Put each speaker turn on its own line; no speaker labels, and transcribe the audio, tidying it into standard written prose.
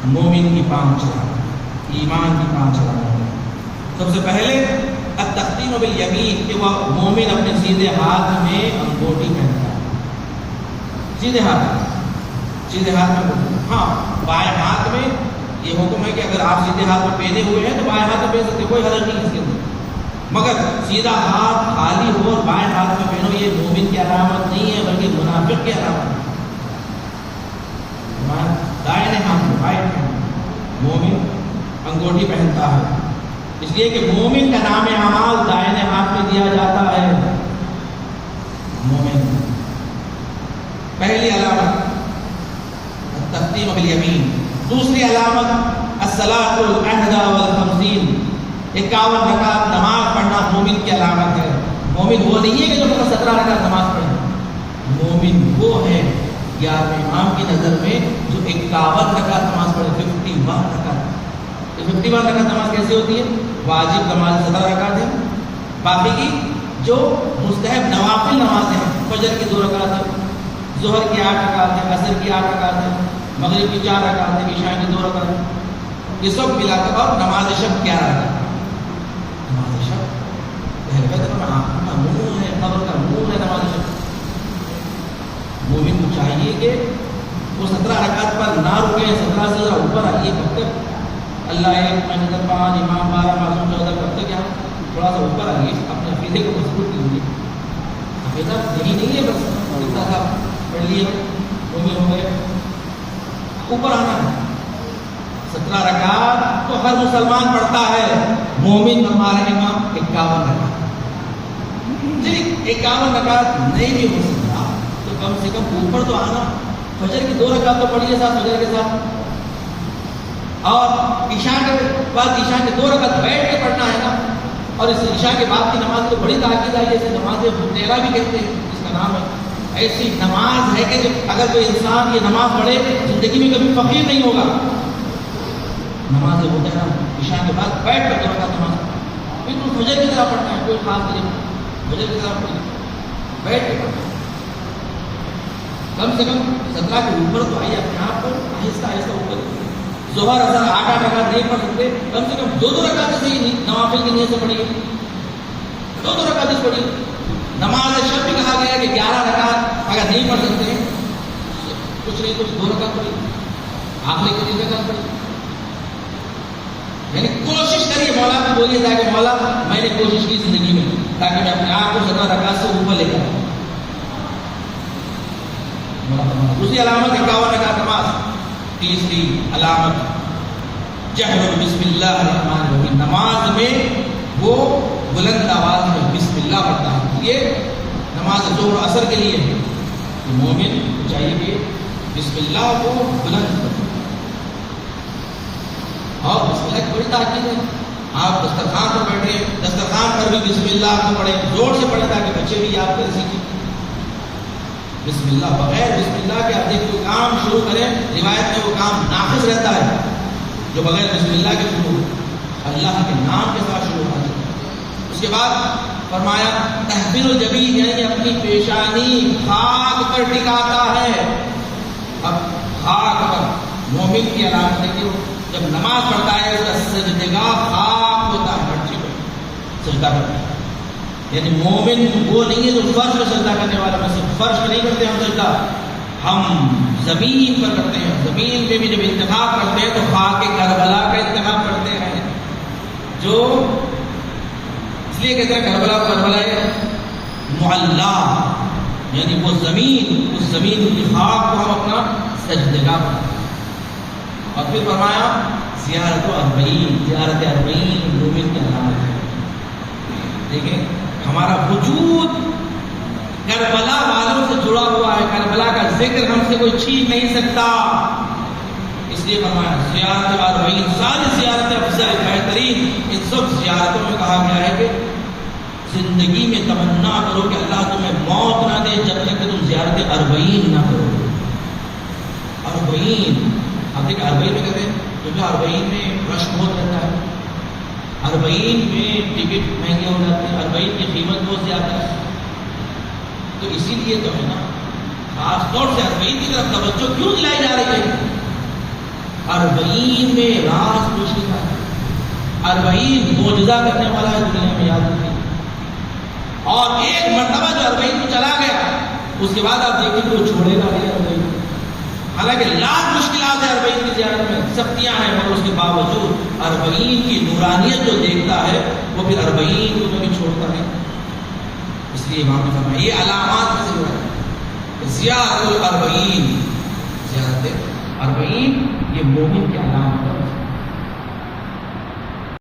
مومن کی 5 علامات، ایمان کی 5 علامات۔ سب سے پہلے التختیم بالیمین، کہ وہ مومن اپنے سیدھے ہاتھ میں انگوٹھی پہنتا ہے، سیدھے ہاتھ میں۔ ہاں، بائیں ہاتھ میں یہ حکم ہے کہ اگر آپ سیدھے ہاتھ میں پہنے ہوئے ہیں تو بائیں ہاتھ میں پہن سکتے، کوئی حرج نہیں اس کے اندر، مگر سیدھا ہاتھ خالی ہو اور بائیں ہاتھ میں پہنو، یہ مومن کی علامت نہیں ہے بلکہ منافق کی علامت ہے۔ دائیں ہاتھ میں، رائٹ ہینڈ، مومن انگوٹھی پہنتا ہے، اس لیے کہ مومن کا نام اعمال دائیں ہاتھ میں دیا جاتا ہے۔ مومن پہلی علامت التختیم بالیمین۔ دوسری علامت الصلاۃ الاحدی والخمسین، 51 رکعت نماز پڑھنا مومن کی علامت ہے۔ مومن وہ نہیں ہے کہ جو 17 رکعت نماز پڑھے، مومن وہ ہے 11ویں امام کی نظر میں جو 51 رکعت نماز پڑھے، 51 رکعت۔ 51 رکعت نماز کیسے ہوتی ہے؟ واجب نماز 17 رکعت ہے، باقی کی جو مستحب نوافل نمازیں ہیں، فجر کی 2 رکعت ہے، ظہر کی 8 رکعت ہے، عصر کی 8 رکعت ہے، مغرب کی 4 رکعت ہے، عشاء کی 2 رکعت ہے، یہ سب ملا کر، اور نماز شب 11 رکعت۔ نماز شب منہ ہے، قبر کا منہ ہے نماز شب۔ مومن کو چاہیے کہ وہ 17 رکعت پر نہ رکے، 17 سے ذرا اوپر آئیے، کب تک اللہ 1 مہینہ 5 امام 12 معصوم 14، کب تک یہاں تھوڑا سا اوپر آئیے، اپنے عقیدے کو مضبوط کیجیے۔ عقیدہ یہی نہیں ہے بس اتنا سا پڑھ لیے مومن ہو گئے، اوپر آنا ہے۔ 17 رکعت تو ہر مسلمان پڑھتا ہے، مومن ہمارے امام 51 رکعت۔ جی 51 رکعت نہیں بھی ہو سکتا تو کم سے کم اوپر تو آنا۔ فجر کی 2 رکعت تو پڑھیے ساتھ فجر کے ساتھ، اور عشاء کے بعد عشاء کے 2 رکعت بیٹھ کے پڑھنا ہے نا۔ اور اس عشاء کے بعد کی نماز کو بڑی تاکید ہے، جیسے نماز مطیرہ بھی کہتے ہیں، اس کا نام ہے۔ ایسی نماز ہے کہ جب اگر کوئی انسان یہ نماز پڑھے زندگی میں کبھی فقیر نہیں ہوگا۔ نماز مطیرہ عشاء کے بعد بیٹھ کر 2 رکعت نماز، بالکل فجر کی طرح پڑھنا ہے، کوئی خاص نہیں، فجر کی طرح پڑھنا، بیٹھ کے پڑھنا۔ کم سے کم 17 کے اوپر تو آئیے، اپنے آپ کو آہستہ آہستہ اوپر۔ ظہر اثر 8 رکعت نہیں پڑھ سکتے، کم سے کم 2 رکعت سے ہی نوافل کی نیت سے پڑھیے، 2 رکعت سے پڑھیے۔ نماز شب بھی کہا گیا ہے کہ 11 رکعت اگر نہیں پڑھ سکتے کچھ نہیں، کچھ 2 رکعت پڑھیے، آخری کی 3 رکعت پڑھیے۔ یعنی کوشش کریے، مولا کو بولیے تھا کہ مولا میں نے کوشش کی زندگی میں تاکہ میں اپنے آپ کو 17 رکعت سے اوپر لے کر آؤں۔ دوسری علامت 51 رکعت نماز۔ تیسری علامت جہر بسم اللہ الرحمن الرحیم، نماز میں وہ بلند آواز میں بسم اللہ پڑھتا ہے۔ یہ نماز ظہر و عصر کے لیے ہے، مومن کو چاہیے کہ بسم اللہ کو بلند کرے، اور بسم اللہ کی بڑی تاکید ہے۔ آپ دسترخوان پر بیٹھے، دسترخوان پر بھی بسم اللہ کو پڑھیں، زور سے پڑھیں تاکہ بچے بھی یاد کر سیکھیں۔ بسم اللہ، بغیر بسم اللہ کے آپ کوئی کام شروع کریں، روایت میں وہ کام ناقص رہتا ہے جو بغیر بسم اللہ کے شروع ہو، اللہ کے نام کے ساتھ شروع ہوتا ہے۔ اس کے بعد فرمایا تحفیل الجبین، یعنی اپنی پیشانی خاک پر ٹکاتا ہے۔ اب خاک پر مومن کی علامت ہے کہ جب نماز پڑھتا ہے اس کا سجدگاہ خاک ہوتا ہے، مٹی پر سجدہ کرتا ہے۔ یعنی مومن وہ نہیں ہے جو فرش پر سجدہ کرنے والا، میں صرف فرش پر نہیں کرتے ہم سجدہ، ہم زمین پر کرتے ہیں۔ زمین پہ بھی جب انتخاب کرتے ہیں تو خاک کربلا کا انتخاب کرتے ہیں، جو اس لیے کہتے ہیں کربلا معلا، یعنی وہ زمین، اس زمین کی خاک کو ہم اپنا سجدگاہ بناتے ہیں۔ اور پھر فرمایا زیارت 40، زیارت 40 مومن کی علامت ہے۔ دیکھیں ہمارا وجود کربلا والوں سے جڑا ہوا ہے، کربلا کا ذکر ہم سے کوئی چھین نہیں سکتا، اس لیے فرمایا زیارت 40، ساری زیارت افضل بہترین۔ ان سب زیارتوں میں کہا گیا ہے کہ زندگی میں تمنا کرو کہ اللہ تمہیں موت نہ دے جب تک کہ تم زیارت 40 نہ کرو۔ 40 آپ دیکھیں 40 میں کہتے ہیں کیونکہ 40 میں رش بہت رہتا ہے، 40 میں ٹکٹ مہنگے ہو جاتے ہیں، 40 کی قیمت بہت زیادہ ہے، تو اسی لیے تو ہے نا خاص طور سے 40 کی طرف توجہ کیوں دلائی جا رہی ہے؟ 40 میں راز پوچھنے کا 40 معجزہ کرنے والا ہے دنیا میں، یاد رکھیے. اور ایک مرتبہ جو 40 میں چلا گیا اس کے بعد آپ دیکھیں کہ وہ چھوڑے گا نہیں 40. حالانکہ لاکھ مشکلات ہیں 40 کی زیارت میں، سختیاں ہیں، مگر اس کے باوجود 40 کی نورانیت جو دیکھتا ہے وہ پھر 40 کو کبھی چھوڑتا نہیں. اس لیے امام نے فرمایا یہ علامات میں سے ہے زیارت 40. زیارت 40 یہ مومن کی علامت ہے.